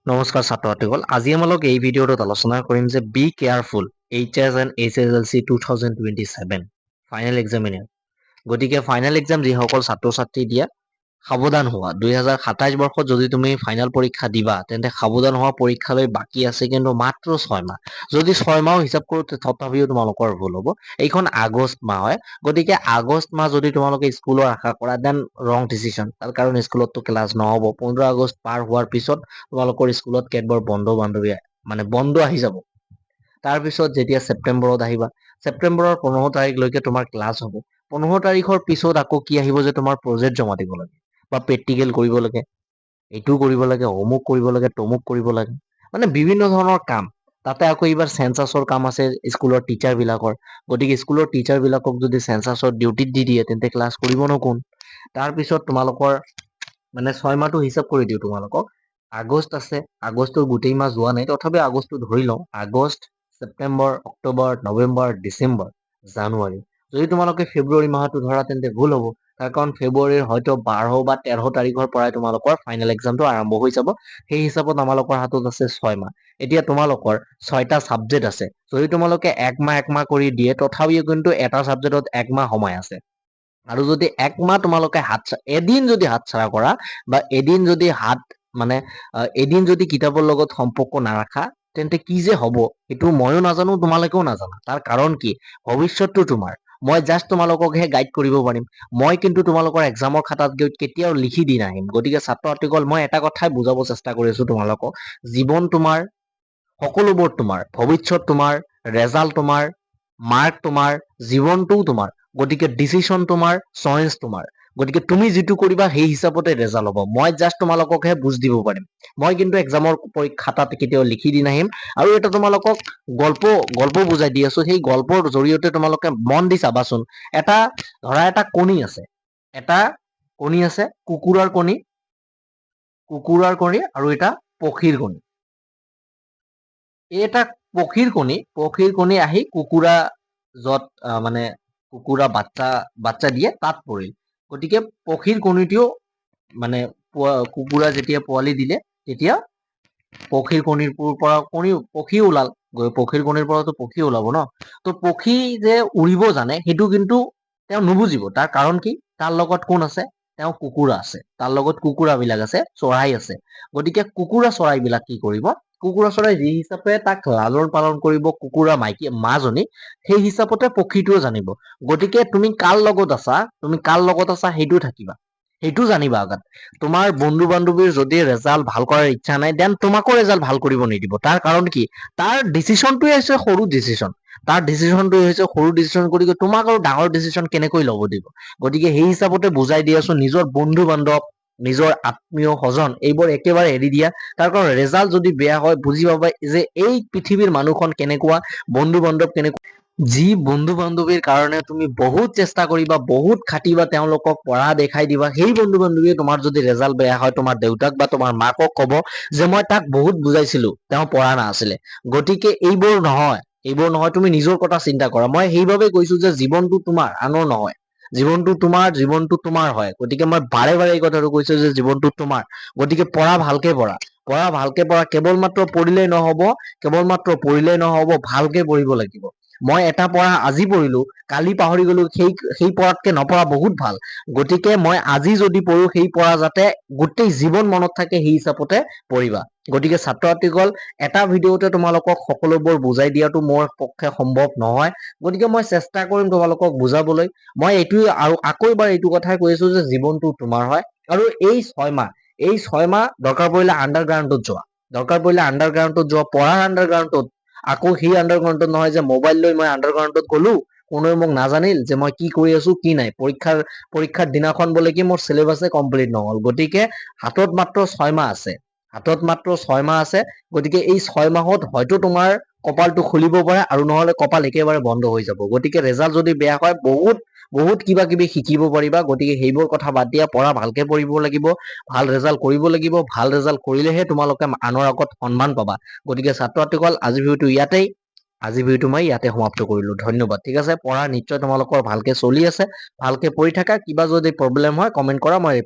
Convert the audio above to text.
নমস্কাৰ ছাত্ৰ ছাত্ৰীসকল, আজি আমালোক এই ভিডিঅ'টোত আলোচনা কৰিম যে be careful HS and HSLC 2027 final এক্সামিনাৰ। গতিকে ফাইনেল এক্সাম যিসকল ছাত্ৰ ছাত্ৰী দিয়ে সাৱধান হোৱা। 2027 বৰ্ষত যদি তুমি ফাইনেল পৰীক্ষা দিবা তেন্তে সাৱধান হোৱা, পৰীক্ষালৈ বাকী আছে কিন্তু মাত্ৰ 6 মাহ। যদি 6 মাহ হিচাপ কৰোঁ তথাপিও তোমালোকৰ ভুল হ'ব। এইখন আগষ্ট মাহ হয়, গতিকে আগষ্ট মাহ যদি তোমালোকে স্কুলৰ আশা কৰা দেন ৰং ডিচিশ্যন। তাৰ কাৰণ স্কুলততো ক্লাছ নহ'ব। 15 আগষ্ট পাৰ হোৱাৰ পিছত তোমালোকৰ স্কুলত কেতবোৰ বন্ধ আহি যাব। তাৰপিছত যেতিয়া ছেপ্টেম্বৰত আহিবা, ছেপ্টেম্বৰৰ 15 তাৰিখলৈকে তোমাৰ ক্লাছ হ'ব। 15 তাৰিখৰ পিছত আকৌ কি আহিব যে তোমাৰ প্ৰজেক্ট জমা দিব লাগে বা প্ৰেক্টিকেল কৰিব লাগে, এইটো কৰিব লাগে, অমুক কৰিব লাগে, তমুক কৰিব লাগে, মানে বিভিন্ন ধৰণৰ কাম। তাতে আকৌ এইবাৰ চেঞ্চাছৰ কাম আছে স্কুলৰ টিচাৰবিলাকৰ। গতিকে স্কুলৰ টিচাৰবিলাকক যদি চেঞ্চাছৰ ডিউটিত দি দিয়ে তেন্তে ক্লাছ কৰিবনো কোন? তাৰপিছত তোমালোকৰ 6 মাহটো হিচাপ কৰি দিওঁ তোমালোকক। আগষ্ট আছে, আগষ্টৰ গোটেই মাহ যোৱা নাই, তথাপি আগষ্টটো ধৰি লওঁ। আগষ্ট, ছেপ্টেম্বৰ, অক্টোবৰ, নৱেম্বৰ, ডিচেম্বৰ, জানুৱাৰী। যদি তোমালোকে ফেব্ৰুৱাৰী মাহটো ধৰা তেন্তে ভুল হ'ব। তাৰ কাৰণ ফেব্ৰুৱাৰীৰ হয়তো 12 বা 13 তাৰিখৰ পৰাই তোমালোকৰ ফাইনেল এক্সামটো আৰম্ভ হৈ যাব। সেই হিচাপত আমালোকৰ হাতত আছে 6 মাহ। এতিয়া তোমালোকৰ 6টা ছাবজেক্ট আছে। যদি তোমালোকে এক মাহ কৰি দিয়ে তথাপিও কিন্তু এটা ছাবজেক্টত 1 মাহ সময় আছে। আৰু যদি 1 মাহ তোমালোকে এদিন যদি হাতছাড়া কৰা বা এদিন যদি কিতাপৰ লগত সম্পৰ্ক নাৰাখা তেন্তে কি যে হ'ব সেইটো ময়ো নাজানো, তোমালোকেও নাজানা। তাৰ কাৰণ কি? ভৱিষ্যতটো তোমাৰ। মই জাষ্ট তোমালোককহে গাইড কৰিব পাৰিম। মই কিন্তু তোমালোকৰ এক্সামৰ খাতাত কেতিয়াও লিখি দি নাহিম। গতিকে ছাত্ৰ ছাত্ৰীসকল, মই এটা কথাই বুজাব চেষ্টা কৰি আছো তোমালোকক, জীৱন তোমাৰ, সকলোবোৰ তোমাৰ, ভৱিষ্যত তোমাৰ, ৰেজাল্ট তোমাৰ, মাৰ্ক তোমাৰ, জীৱনটোও তোমাৰ। গতিকে ডিচিশ্যন তোমাৰ, চয়েস তোমাৰ। গতিকে তুমি যিটো কৰিবা সেই হিচাপতে ৰেজাল্ট হ'ব। মই জাষ্ট তোমালোককহে বুজ দিব পাৰিম। মই কিন্তু এক্সামৰ খাতাত কেতিয়াও লিখি দি নাহিম। আৰু এটা তোমালোকক গল্প বুজাই দি আছো। সেই গল্পৰ জৰিয়তে তোমালোকে মন দি চাবাচোন। ধৰা এটা কণী আছে, কুকুৰাৰ কণী আৰু এটা পক্ষীৰ কণী। এটা পক্ষীৰ কণী আহি কুকুৰা য'ত কুকুৰা বাচ্চা দিয়ে তাত পৰিল। গতিকে পক্ষীৰ কণীটিও কুকুৰা যেতিয়া পোৱালি দিলে তেতিয়া পক্ষীৰ কণীৰ পৰা পক্ষী ওলাল। পক্ষীৰ কণীৰ পৰাতো পক্ষী ওলাব ন। তো পক্ষী যে উৰিব জানে সেইটো কিন্তু তেওঁ নুবুজিব। তাৰ কাৰণ কি? তাৰ লগত কোন আছে? তেওঁ কুকুৰা আছে। তাৰ লগত কুকুৰাবিলাক আছে, চৰাই আছে। গতিকে কুকুৰা চৰাইবিলাক কি কৰিব? কুকুৰা চৰাই যি হিচাপে তাক লালন পালন কৰিব কুকুৰা মাজনী, সেই হিচাপতে পক্ষীটোও জানিব। গতিকে তুমি কাৰ লগত আছা সেইটো থাকিবা, সেইটো জানিবা আগত। তোমাৰ বন্ধু বান্ধৱীৰ যদি ৰেজাল্ট ভাল কৰাৰ ইচ্ছা নাই দেন তোমাকো ৰেজাল্ট ভাল কৰিব নিদিব। তাৰ কাৰণ কি? তাৰ ডিচিশ্যনটোৱে হৈছে সৰু ডিচিশ্যন। গতিকে তোমাক আৰু ডাঙৰ ডিচিশ্যন কেনেকৈ ল'ব দিব? গতিকে সেই হিচাপতে বুজাই দি আছো। নিজৰ বন্ধু বান্ধৱ, নিজৰ আত্মীয় স্বজন এইবোৰ একেবাৰে এৰি দিয়া। তাৰ কাৰণ ৰেজাল্ট যদি বেয়া হয় বুজি পাবা যে এই পৃথিৱীৰ মানুহখন কেনেকুৱা, বন্ধু বান্ধৱ কেনেকুৱা। যি বন্ধু বান্ধৱীৰ কাৰণে তুমি বহুত চেষ্টা কৰিবা, বহুত খাটিবা, তেওঁলোকক পঢ়া দেখাই দিবা, সেই বন্ধু বান্ধৱীয়ে তোমাৰ যদি ৰেজাল্ট বেয়া হয় তোমাৰ দেউতাক বা তোমাৰ মাকক ক'ব যে মই তাক বহুত বুজাইছিলো, তেওঁ পঢ়া নাছিলে। গতিকে এইবোৰ নহয়। তুমি নিজৰ কথা চিন্তা কৰা। মই সেইবাবে কৈছো যে জীৱনটো তোমাৰ, আনৰ নহয়। জীৱনটো তোমাৰ হয়। গতিকে মই বাৰে এই কথাটো কৈছো যে জীৱনটো তোমাৰ। গতিকে পঢ়া ভালকে পঢ়া। কেৱল মাত্ৰ পঢ়িলেই নহব, ভালকে পঢ়িব লাগিব। মই এটা পঢ়া আজি পঢ়িলো, কালি পাহৰি গলো, সেই পঢ়াতকে নপঢ়া বহুত ভাল। গতিকে মই আজি যদি পঢ়ো সেই পঢ়া যাতে গোটেই জীৱন মনত থাকে সেই হিচাপতে পঢ়িবা। গতিকে ছাত্ৰ ছাত্ৰীসকল, এটা ভিডিঅ'তে তোমালোকক সকলোবোৰ বুজাই দিয়াটো মোৰ পক্ষে সম্ভৱ নহয়। গতিকে মই চেষ্টা কৰিম তোমালোকক বুজাবলৈ। মই আকৌ এবাৰ এইটো কথাই কৈ আছো যে জীৱনটো তোমাৰ হয়। আৰু এই 6 মাহ দৰকাৰ পৰিলে আণ্ডাৰগ্ৰাউণ্ডত যোৱা, পঢ়াৰ আণ্ডাৰগ্ৰাউণ্ডত। আকৌ সেই আণ্ডাৰগ্ৰাউণ্ডত নহয় যে মোবাইল লৈ মই আণ্ডাৰগ্ৰাউণ্ডত গলো, কোনোৱে মোক নাজানিল যে মই কি কৰি আছো কি নাই। পৰীক্ষাৰ দিনাখন বোলে কি মোৰ চিলেবাছে কমপ্লিট নহল। গতিকে হাতত মাত্ৰ 6 মাহ আছে। গতিকে এই 6 মাহত হয়তো তোমাৰ কপালটো খুলিব পাৰে আৰু নহলে কপাল একেবাৰে বন্ধ হৈ যাব। গতিকে ৰেজাল্ট যদি বেয়া হয় বহুত কিবা কিবি শিকিব পাৰিবা। গতিকে সেইবোৰ কথা বাদ দিয়া, পঢ়া ভালকে পঢ়িব লাগিব, ভাল ৰেজাল্ট কৰিব লাগিব। ভাল ৰেজাল্ট কৰিলেহে তোমালোকে আনৰ আগত সন্মান পাবা। গতিকে ছাত্ৰ ছাত্ৰীসকল, আজি ভিডিঅ'টো মই ইয়াতে সমাপ্ত কৰিলো। ধন্যবাদ। ঠিক আছে, পঢ়া নিশ্চয় তোমালোকৰ ভালকে চলি আছে। ভালকে পঢ়ি থাকা। কিবা যদি প্ৰব্লেম হয় কমেন্ট কৰা, মই